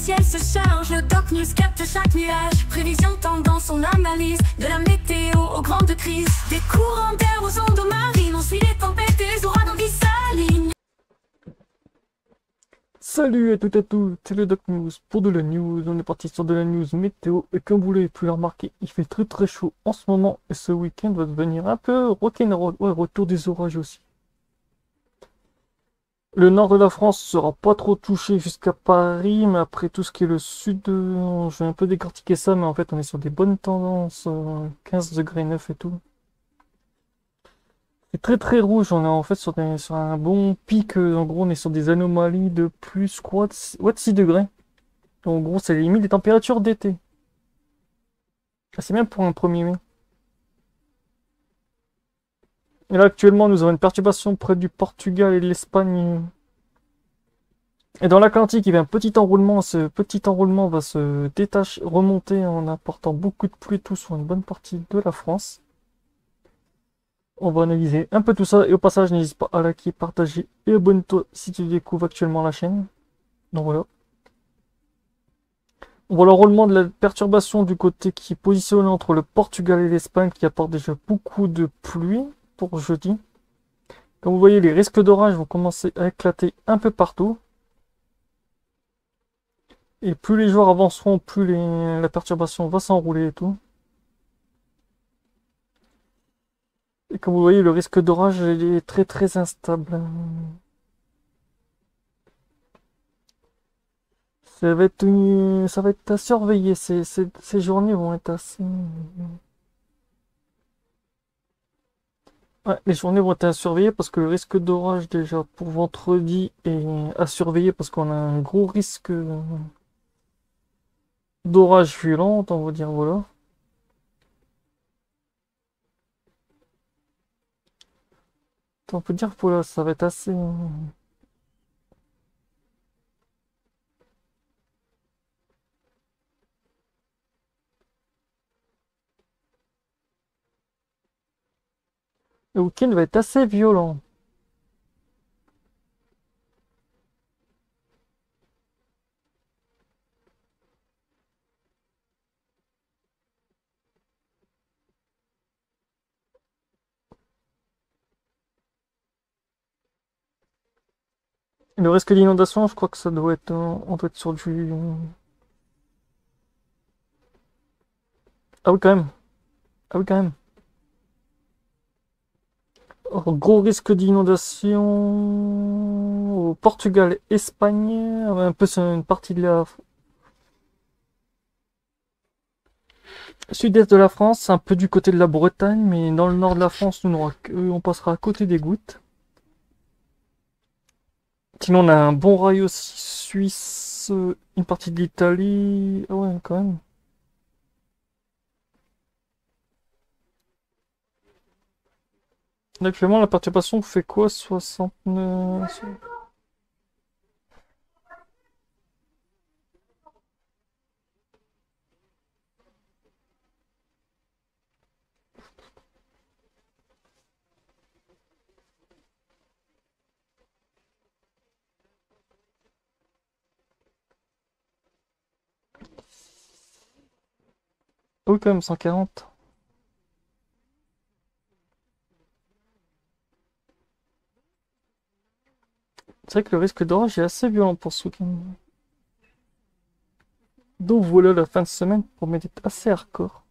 ciel se charge, le Doc News capte chaque nuage. Prévision, tendance, on analyse. De la météo aux grandes crises. Des courants d'air aux ondes marines. On suit les tempêtes et les ouragans qui s'alignent. Salut à toutes et à tous, c'est le Doc News pour de la news. On est parti sur de la news météo et comme vous l'avez pu le remarquer, il fait très chaud en ce moment et ce week-end va devenir un peu rock'n'roll. Ouais, retour des orages aussi. Le nord de la France sera pas trop touché jusqu'à Paris, mais après tout ce qui est le sud, je vais un peu décortiquer ça, mais en fait on est sur des bonnes tendances, 15 degrés 9 et tout. C'est très rouge, on est en fait sur un bon pic, en gros on est sur des anomalies de plus, je crois, de 6 degrés. En gros c'est limite des températures d'été. Ah, c'est bien pour un 1er mai. Et là actuellement nous avons une perturbation près du Portugal et de l'Espagne. Et dans l'Atlantique il y a un petit enroulement, ce petit enroulement va se détacher, remonter en apportant beaucoup de pluie tout sur une bonne partie de la France. On va analyser un peu tout ça et au passage n'hésite pas à liker, partager et abonne-toi si tu découvres actuellement la chaîne. Donc voilà. On voit l'enroulement de la perturbation du côté qui est positionné entre le Portugal et l'Espagne qui apporte déjà beaucoup de pluie pour jeudi. Comme vous voyez, les risques d'orage vont commencer à éclater un peu partout. Et plus les jours avanceront, plus la perturbation va s'enrouler et tout. Et comme vous voyez, le risque d'orage est très instable. Ça va être à surveiller. Ces journées vont être assez. Ouais, les journées vont être à surveiller parce que le risque d'orage déjà pour vendredi est à surveiller parce qu'on a un gros risque d'orage violent, on va dire voilà. On peut dire que voilà, ça va être assez. Le week-end va être assez violent. Le risque d'inondation, je crois que ça doit être. On doit être sur du. Ah oui, quand même. Ah oui, quand même. Oh, gros risque d'inondation au Portugal, Espagne, un peu sur une partie de la sud-est de la France, un peu du côté de la Bretagne, mais dans le nord de la France, on passera à côté des gouttes. Sinon, on a un bon rail aussi suisse, une partie de l'Italie. Ah ouais, quand même. Actuellement, la perturbation fait quoi? 69. Ah oui, quand même, 140. C'est vrai que le risque d'orage est assez violent pour ce week-end. Donc voilà la fin de semaine promet d'être assez hardcore.